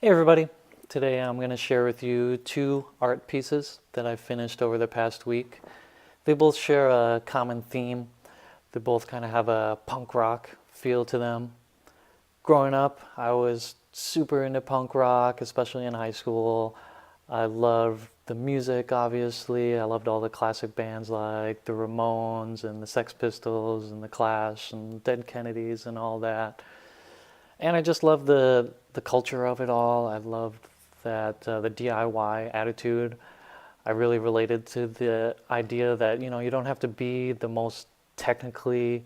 Hey everybody, today I'm going to share with you two art pieces that I've finished over the past week. They both share a common theme. They both kind of have a punk rock feel to them. Growing up, I was super into punk rock, especially in high school. I loved the music, obviously. I loved all the classic bands like the Ramones and the Sex Pistols and the Clash and Dead Kennedys and all that. And I just love the culture of it all. I loved that the DIY attitude. I really related to the idea that you don't have to be the most technically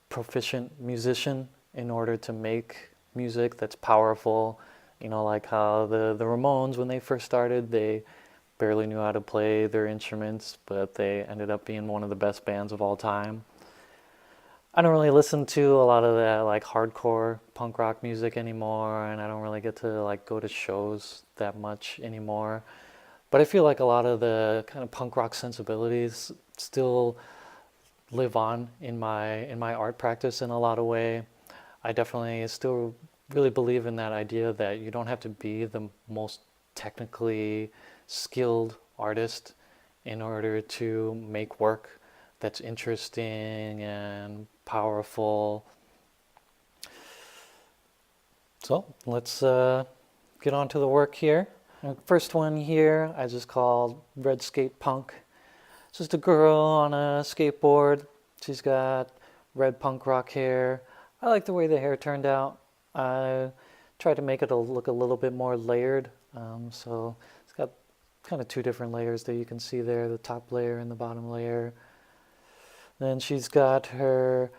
proficient musician in order to make music that's powerful. Like how the Ramones, when they first started, they barely knew how to play their instruments, but they ended up being one of the best bands of all time. I don't really listen to a lot of that like hardcore punk rock music anymore, and I don't really get to like go to shows that much anymore. But I feel like a lot of the kind of punk rock sensibilities still live on in my art practice in a lot of way. I definitely still really believe in that idea that you don't have to be the most technically skilled artist in order to make work that's interesting and powerful. So let's get on to the work here. First one here I just called Red Skate Punk. It's just a girl on a skateboard. She's got red punk rock hair. I like the way the hair turned out. I tried to make it look a little bit more layered. So it's got kind of two different layers that you can see there, the top layer and the bottom layer. Then she's got her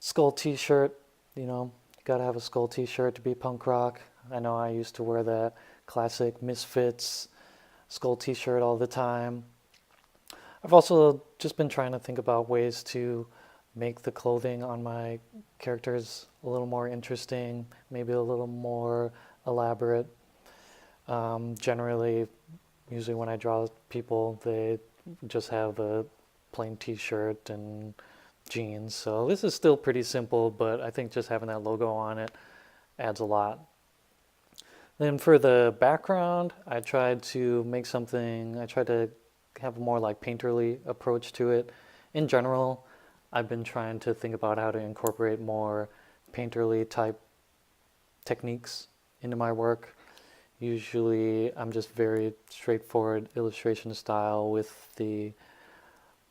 skull t-shirt. You gotta have a skull t-shirt to be punk rock. I know I used to wear that classic Misfits skull t-shirt all the time. I've also just been trying to think about ways to make the clothing on my characters a little more interesting, maybe a little more elaborate. Generally, usually when I draw people, they just have a plain t-shirt and jeans. So this is still pretty simple, but I think just having that logo on it adds a lot. Then for the background, I tried to have a more like painterly approach to it. In general, I've been trying to think about how to incorporate more painterly type techniques into my work. Usually I'm just very straightforward illustration style with the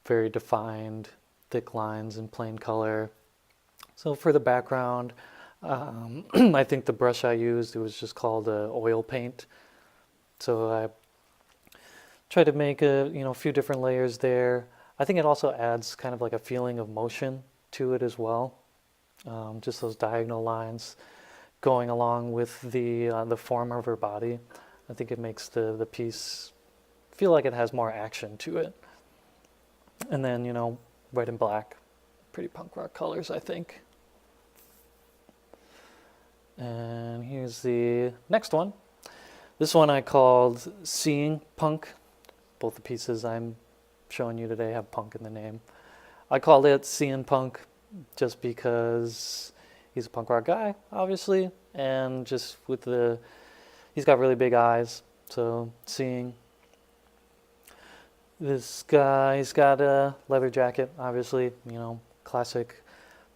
very defined thick lines and plain color. So for the background, I think the brush I used, it was just called oil paint. So I tried to make a few different layers there. I think it also adds kind of like a feeling of motion to it as well. Just those diagonal lines going along with the form of her body. I think it makes the piece feel like it has more action to it. And then, red and black, pretty punk rock colors, I think. And here's the next one. This one I called Seeing Punk. Both the pieces I'm showing you today have punk in the name. I called it Seeing Punk just because he's a punk rock guy, obviously, and just he's got really big eyes, so seeing. This guy's got a leather jacket, obviously, classic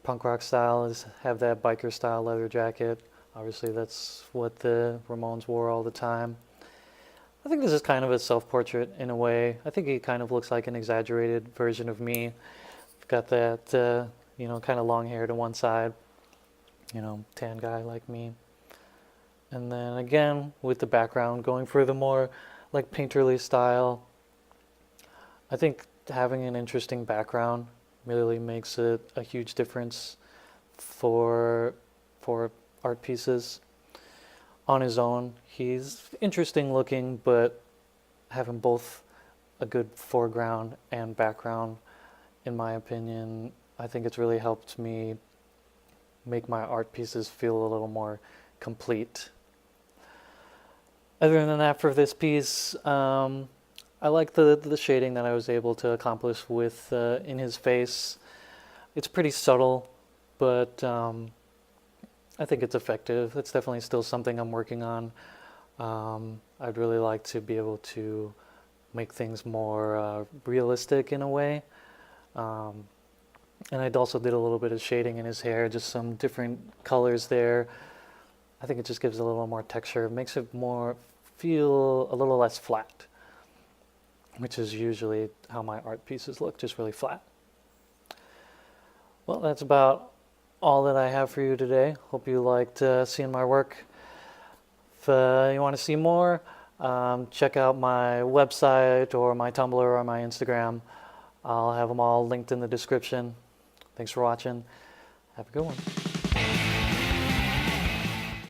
punk rock style is have that biker style leather jacket. Obviously, that's what the Ramones wore all the time. I think this is kind of a self-portrait in a way. I think he kind of looks like an exaggerated version of me. Got that, kind of long hair to one side, tan guy like me. And then again, with the background, going for the more like painterly style. I think having an interesting background really makes it a huge difference for art pieces. On his own, he's interesting looking, but having both a good foreground and background, in my opinion, I think it's really helped me make my art pieces feel a little more complete. Other than that, for this piece, I like the shading that I was able to accomplish with in his face. It's pretty subtle, but I think it's effective. It's definitely still something I'm working on. I'd really like to be able to make things more realistic in a way. Um, and I also did a little bit of shading in his hair, just some different colors there. I think it just gives a little more texture. It makes it more feel a little less flat, which is usually how my art pieces look, just really flat. Well, that's about all that I have for you today. Hope you liked seeing my work. If you want to see more, check out my website or my Tumblr or my Instagram. I'll have them all linked in the description. Thanks for watching. Have a good one.